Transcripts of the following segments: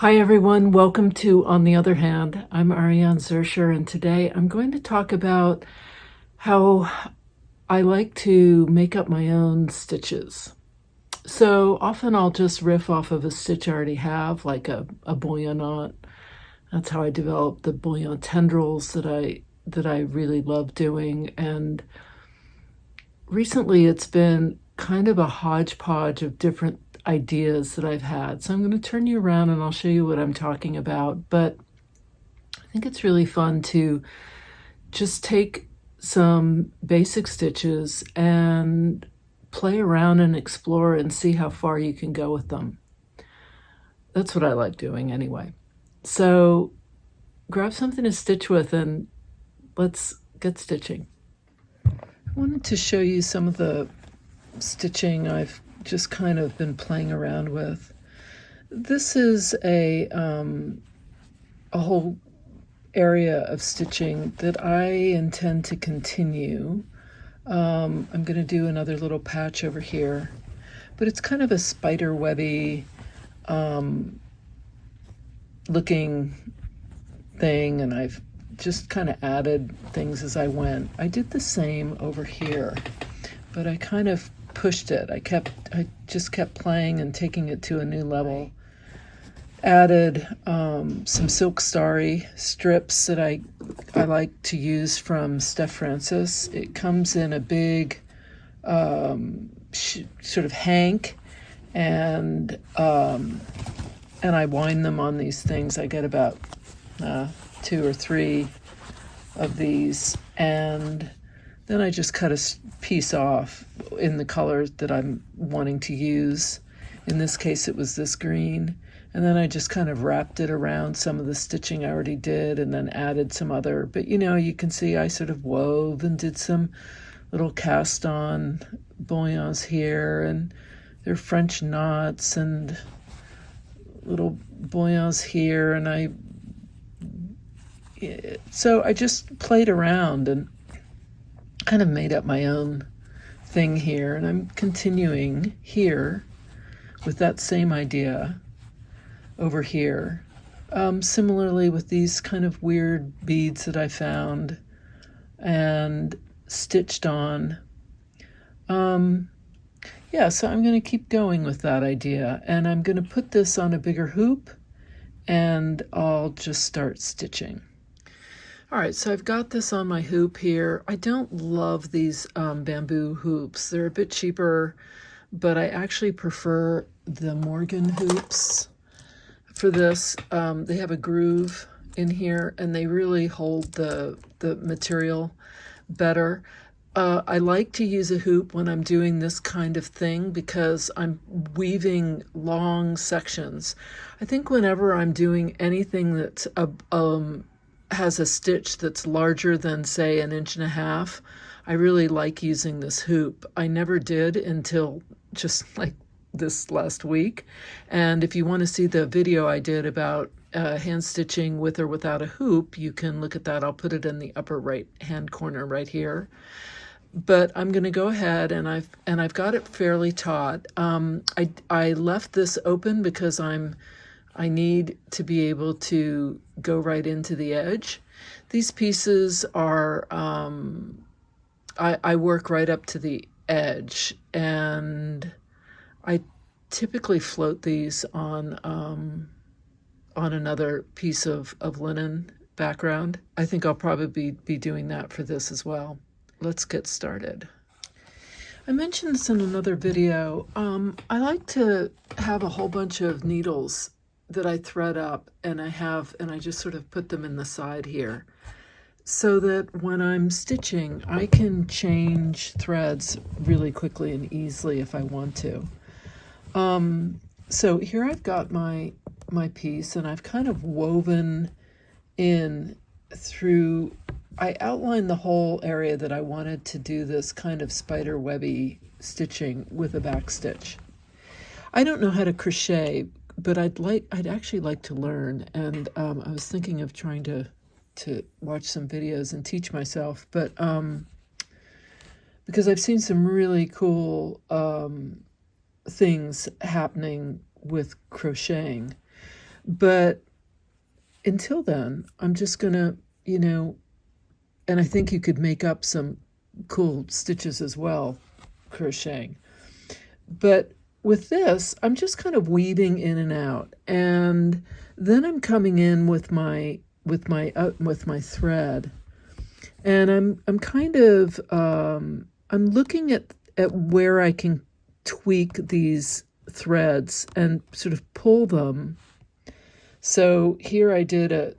Hi everyone, welcome to On the Other Hand. I'm Ariane Zurcher, and today I'm going to talk about how I like to make up my own stitches. So often I'll just riff off of a stitch I already have, like a bouillon knot. That's how I developed the bouillon tendrils that I really love doing. And recently it's been kind of a hodgepodge of different ideas that I've had. So I'm going to turn you around and I'll show you what I'm talking about. But I think it's really fun to just take some basic stitches and play around and explore and see how far you can go with them. That's what I like doing anyway. So grab something to stitch with and let's get stitching. I wanted to show you some of the stitching I've just kind of been playing around with. This is a whole area of stitching that I intend to continue. I'm going to do another little patch over here, but it's kind of a spider webby looking thing, and I've just kind of added things as I went. I did the same over here, but I kind of pushed it. I just kept playing and taking it to a new level. Added some silk starry strips that I like to use from Steph Francis. It comes in a big sort of hank, and I wind them on these things. I get about 2 or 3 of these, and then I just cut a piece off in the color that I'm wanting to use. In this case, it was this green. And then I just kind of wrapped it around some of the stitching I already did and then added some other. But, you can see I sort of wove and did some little cast-on bouillons here. And they're French knots and little bouillons here. And so I just played around and kind of made up my own thing here, and I'm continuing here with that same idea over here. Similarly with these kind of weird beads that I found and stitched on. So I'm going to keep going with that idea, and I'm going to put this on a bigger hoop and I'll just start stitching. All right, so I've got this on my hoop here. I don't love these bamboo hoops. They're a bit cheaper, but I actually prefer the Morgan hoops for this. They have a groove in here, and they really hold the material better. I like to use a hoop when I'm doing this kind of thing because I'm weaving long sections. I think whenever I'm doing anything that's has a stitch that's larger than, say, 1.5 inches, I really like using this hoop. I never did until just like this last week. And if you want to see the video I did about hand stitching with or without a hoop, you can look at that. I'll put it in the upper right hand corner right here. But I'm going to go ahead, and I've got it fairly taut. I left this open because I need to be able to go right into the edge. These pieces are, I work right up to the edge, and I typically float these on another piece of linen background. I think I'll probably be doing that for this as well. Let's get started. I mentioned this in another video. I like to have a whole bunch of needles that I thread up, and I just sort of put them in the side here so that when I'm stitching, I can change threads really quickly and easily if I want to. So here I've got my piece, and I've kind of woven in through, I outlined the whole area that I wanted to do this kind of spider webby stitching with a back stitch. I don't know how to crochet, but I'd actually like to learn, and I was thinking of trying to watch some videos and teach myself, but because I've seen some really cool things happening with crocheting. But until then, I'm just gonna, and I think you could make up some cool stitches as well, crocheting. But with this, I'm just kind of weaving in and out, and then I'm coming in with my thread, and I'm kind of I'm looking at where I can tweak these threads and sort of pull them. So here I did a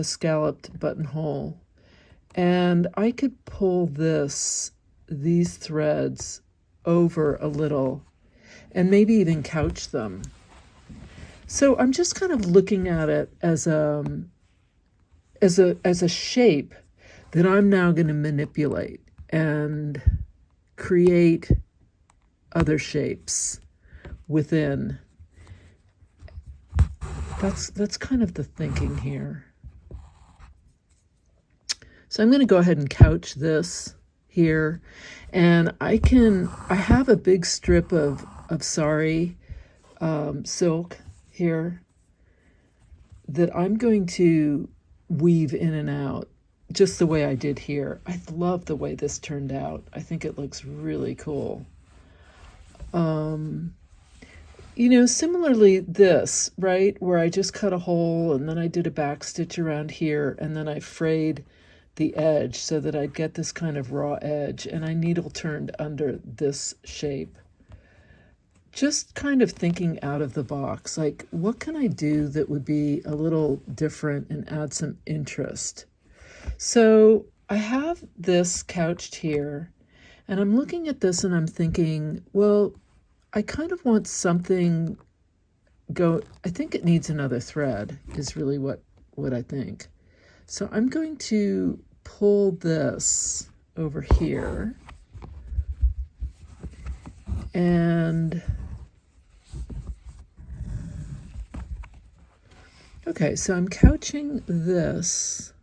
scalloped buttonhole, and I could pull these threads over a little and maybe even couch them. So I'm just kind of looking at it as a shape that I'm now going to manipulate and create other shapes within. That's kind of the thinking here. So I'm going to go ahead and couch this here, and I have a big strip of sari silk here that I'm going to weave in and out just the way I did here. I love the way this turned out. I think it looks really cool. Similarly this, right, where I just cut a hole and then I did a back stitch around here and then I frayed the edge so that I'd get this kind of raw edge, and I needle turned under this shape. Just kind of thinking out of the box, like what can I do that would be a little different and add some interest? So I have this couched here, and I'm looking at this and I'm thinking, well, I kind of want something I think it needs another thread is really what I think. So I'm going to pull this over here, and okay, so I'm couching this,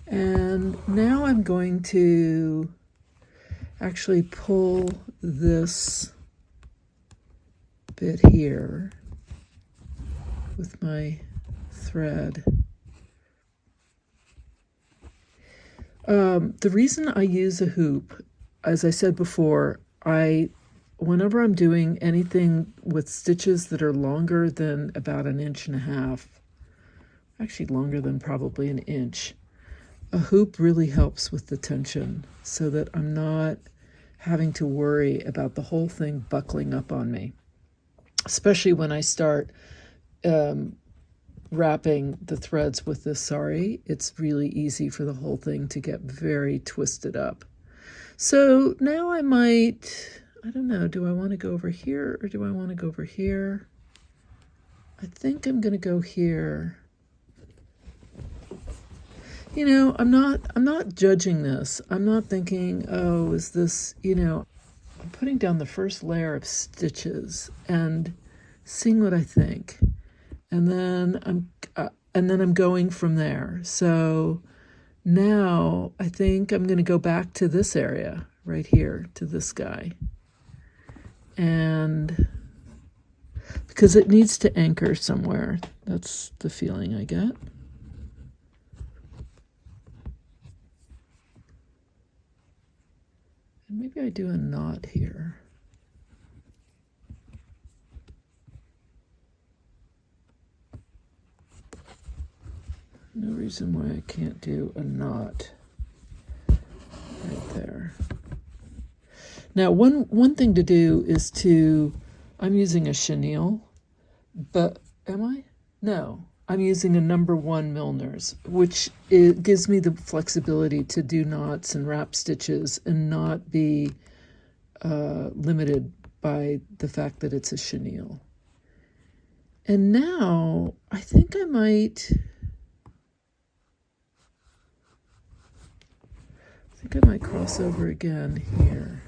and now I'm going to actually pull this bit here with my thread. The reason I use a hoop, as I said before, whenever I'm doing anything with stitches that are longer than about 1.5 inches, actually longer than probably 1 inch, a hoop really helps with the tension so that I'm not having to worry about the whole thing buckling up on me, especially when I start wrapping the threads with this sari. It's really easy for the whole thing to get very twisted up. So now I don't know, do I want to go over here or do I want to go over here? I think I'm going to go here. I'm not judging this. I'm not thinking, oh, is this, I'm putting down the first layer of stitches and seeing what I think. And then I'm going from there. So now I think I'm going to go back to this area right here, to this guy. And because it needs to anchor somewhere. That's the feeling I get. And maybe I do a knot here. No reason why I can't do a knot right there. Now, one thing to do is I'm using a chenille, but am I? No, I'm using a number 1 Milner's, which gives me the flexibility to do knots and wrap stitches and not be limited by the fact that it's a chenille. And now I think I might cross over again here.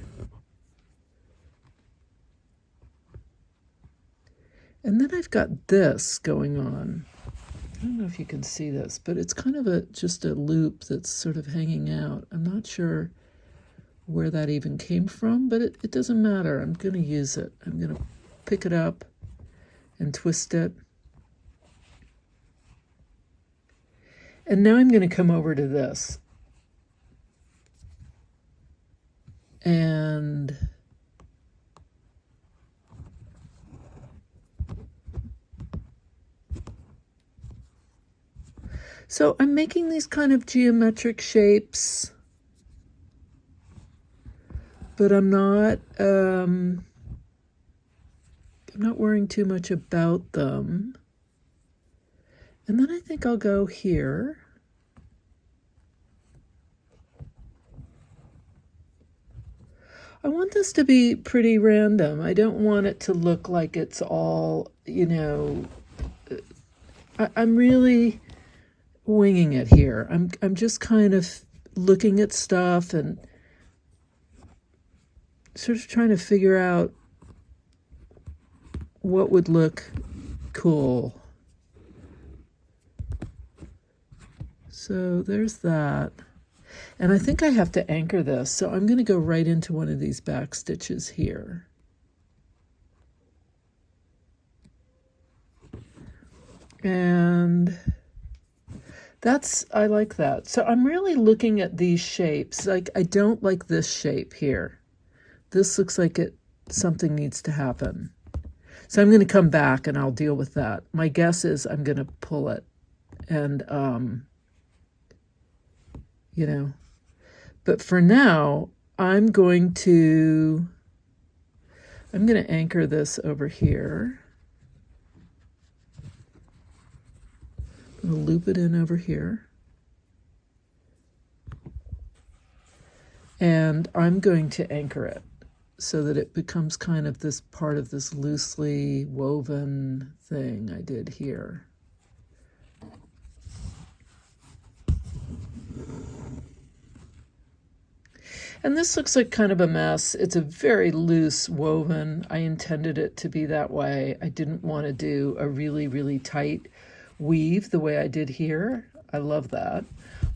And then I've got this going on. I don't know if you can see this, but it's kind of just a loop that's sort of hanging out. I'm not sure where that even came from, but it doesn't matter. I'm going to use it. I'm going to pick it up and twist it. And now I'm going to come over to this. And so I'm making these kind of geometric shapes, but I'm not worrying too much about them. And then I think I'll go here. I want this to be pretty random. I don't want it to look like it's all, you know, I'm really winging it here. I'm just kind of looking at stuff and sort of trying to figure out what would look cool. So there's that. And I think I have to anchor this, so I'm going to go right into one of these back stitches here. And I like that. So I'm really looking at these shapes. Like, I don't like this shape here. This looks like something needs to happen. So I'm going to come back and I'll deal with that. My guess is I'm going to pull it and, you know, but for now, I'm going to anchor this over here. I'm going to loop it in over here. And I'm going to anchor it so that it becomes kind of this part of this loosely woven thing I did here. And this looks like kind of a mess. It's a very loose woven. I intended it to be that way. I didn't want to do a really, really tight weave the way I did here. I love that.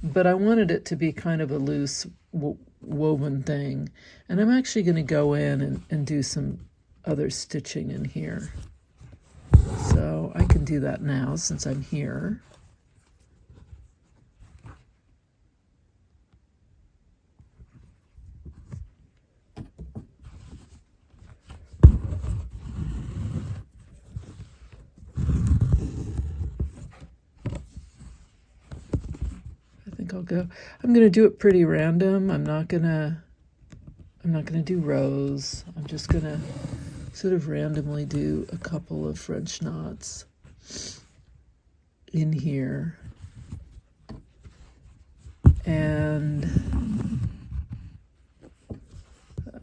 But I wanted it to be kind of a loose woven thing. And I'm actually going to go in and do some other stitching in here. So I can do that now since I'm here. I'm going to do it pretty random. I'm not going to do rows. I'm just going to sort of randomly do a couple of French knots in here. And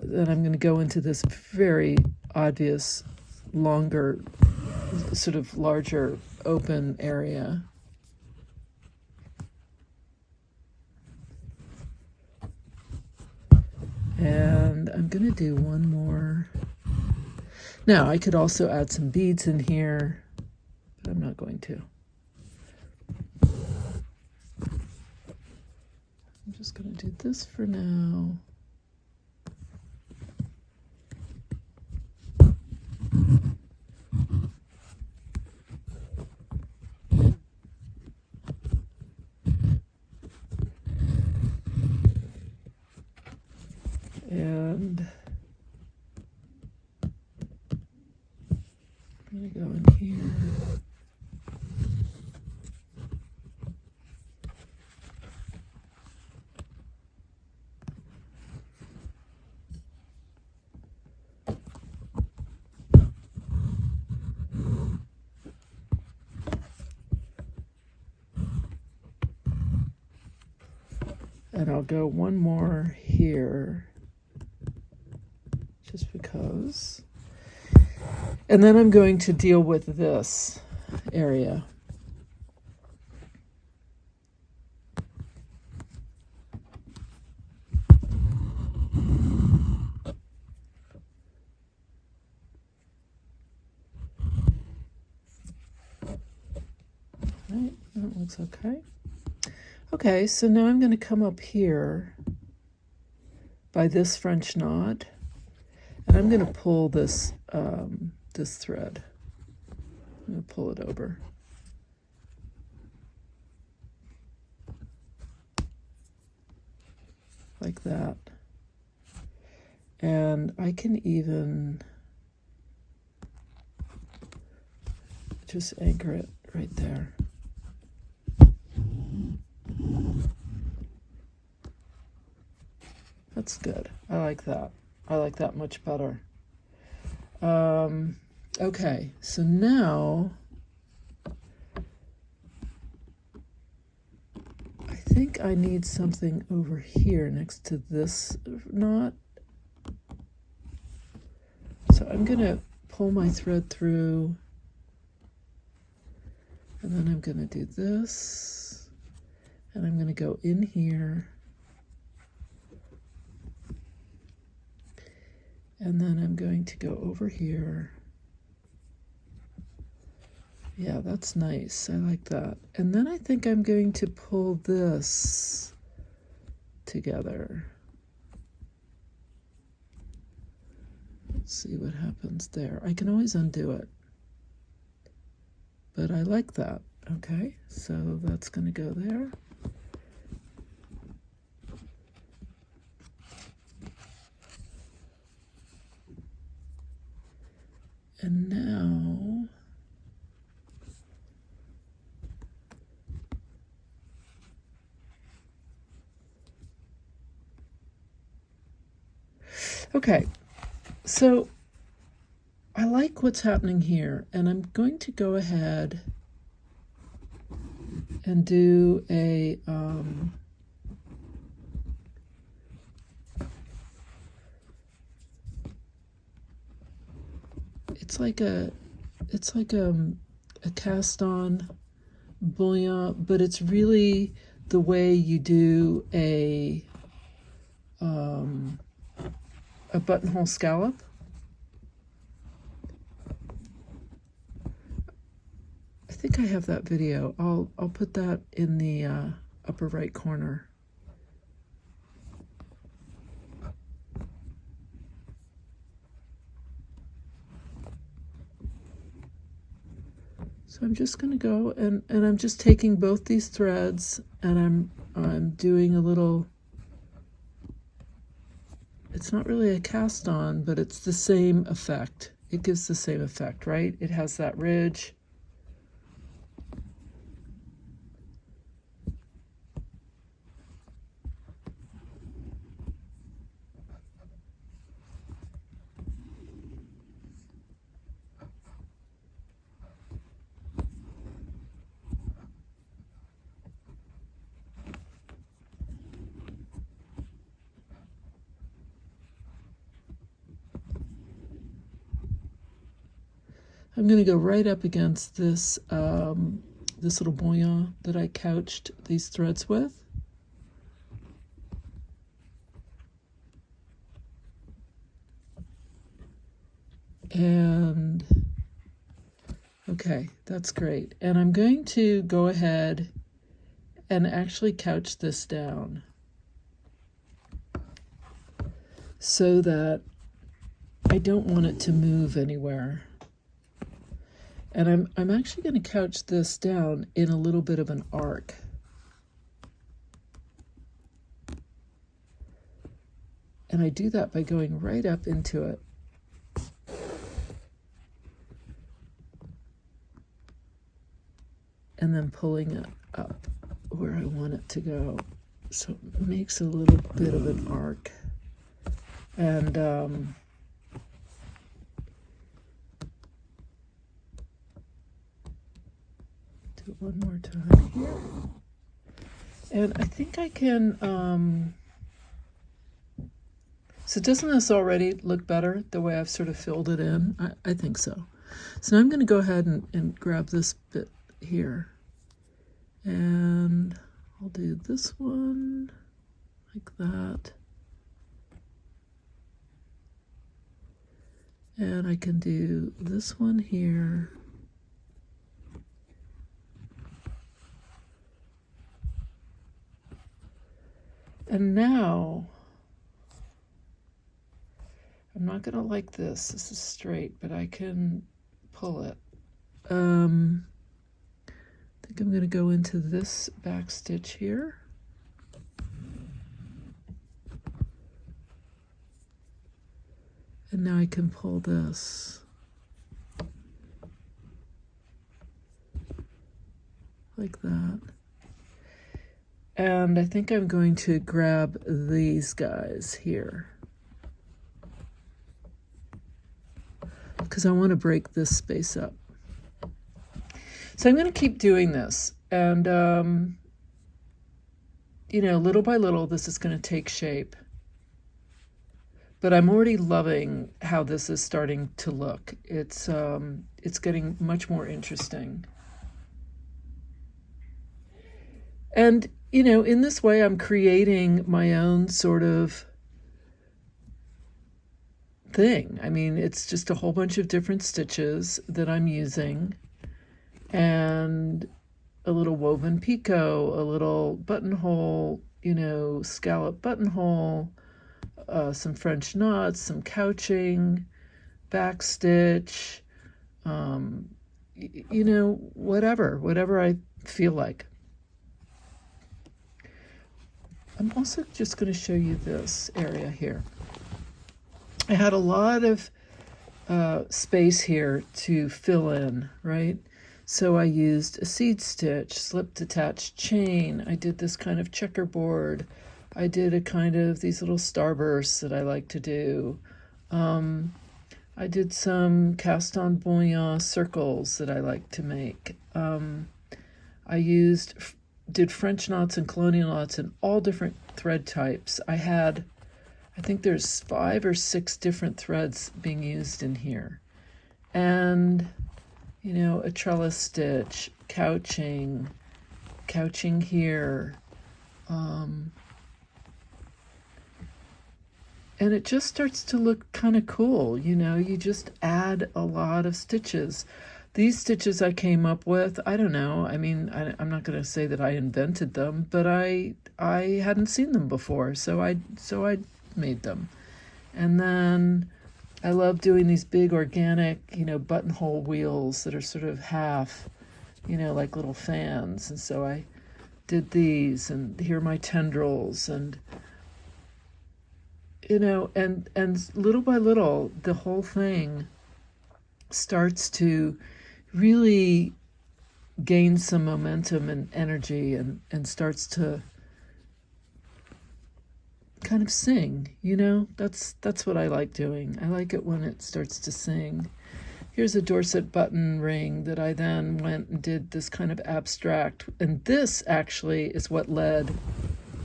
then I'm going to go into this very obvious, longer, sort of larger open area. And I'm going to do one more. Now, I could also add some beads in here, but I'm not going to. I'm just going to do this for now. And I'm going to go in here. And I'll go one more here, just because. And then I'm going to deal with this area. Right, that looks okay. Okay, so now I'm going to come up here, by this French knot, and I'm going to pull this this thread. I'm going to pull it over. Like that. And I can even just anchor it right there. That's good. I like that. I like that much better. Okay, so now I think I need something over here next to this knot. So I'm going to pull my thread through, and then I'm going to do this, and I'm going to go in here, and then I'm going to go over here. Yeah, that's nice. I like that. And then I think I'm going to pull this together. Let's see what happens there. I can always undo it, but I like that. Okay, so that's going to go there. And now okay, so I like what's happening here, and I'm going to go ahead and do a it's like a cast on bouillon, but it's really the way you do a buttonhole scallop. I think I have that video. I'll put that in the upper right corner. So I'm just going to go and I'm just taking both these threads, and I'm doing a little, it's not really a cast on, but it's the same effect. It gives the same effect, right? It has that ridge. I'm going to go right up against this this little bouillon that I couched these threads with. And okay, that's great. And I'm going to go ahead and actually couch this down so that I don't want it to move anywhere. And I'm actually going to couch this down in a little bit of an arc. And I do that by going right up into it. And then pulling it up where I want it to go. So it makes a little bit of an arc. And do it one more time here. And I think I can, so doesn't this already look better the way I've sort of filled it in? I think so. So now I'm going to go ahead and grab this bit here. And I'll do this one like that. And I can do this one here. And now not going to like this. This is straight, but I can pull it. I think I'm going to go into this back stitch here. And now I can pull this. Like that. And I think I'm going to grab these guys here, because I want to break this space up. So I'm going to keep doing this. And, you know, little by little, this is going to take shape. But I'm already loving how this is starting to look. It's getting much more interesting. And, you know, in this way, I'm creating my own sort of thing. I mean, it's just a whole bunch of different stitches that I'm using, and a little woven picot, a little buttonhole, you know, scallop buttonhole, some French knots, some couching, back stitch, you know, whatever I feel like. I'm also just going to show you this area here. I had a lot of space here to fill in, right? So I used a seed stitch, slipped attached chain. I did this kind of checkerboard. I did a kind of these little starbursts that I like to do. I did some cast on bouillon circles that I like to make. I did French knots and colonial knots in all different thread types. I think there's 5 or 6 different threads being used in here. And, you know, a trellis stitch, couching here. And it just starts to look kind of cool, you know, you just add a lot of stitches. These stitches I came up with, I don't know, I mean, I'm not going to say that I invented them, but I hadn't seen them before, so I made them. And then I love doing these big organic, you know, buttonhole wheels that are sort of half, you know, like little fans. And so I did these, and here are my tendrils, and, you know, and little by little, the whole thing starts to really gain some momentum and energy, and starts to kind of sing, you know. That's what I like doing. I like it when it starts to sing. Here's a Dorset button ring that I then went and did this kind of abstract, and this actually is what led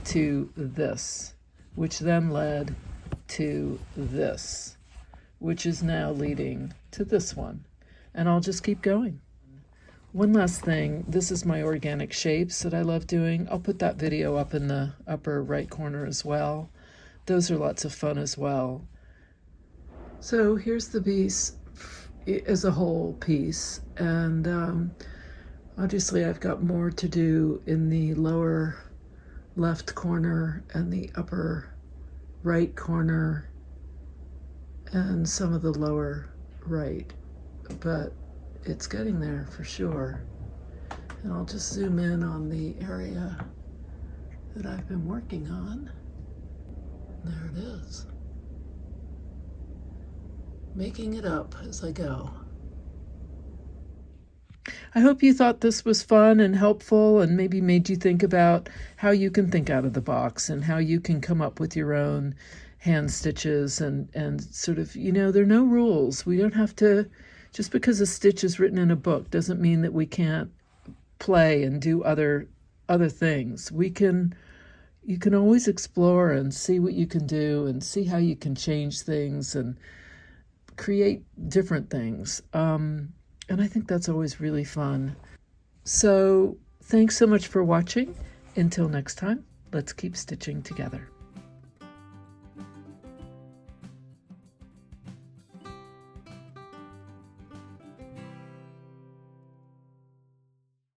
to this, which then led to this, which is now leading to this one. And I'll just keep going. One last thing, this is my organic shapes that I love doing. I'll put that video up in the upper right corner as well. Those are lots of fun as well. So here's the piece as a whole piece, and obviously I've got more to do in the lower left corner and the upper right corner and some of the lower right, but it's getting there for sure. And I'll just zoom in on the area that I've been working on. There it is. Making it up as I go. I hope you thought this was fun and helpful, and maybe made you think about how you can think out of the box and how you can come up with your own hand stitches, and sort of, you know, there are no rules. We don't have to, just because a stitch is written in a book doesn't mean that we can't play and do other things. You can always explore and see what you can do and see how you can change things and create different things. And I think that's always really fun. So thanks so much for watching. Until next time, let's keep stitching together.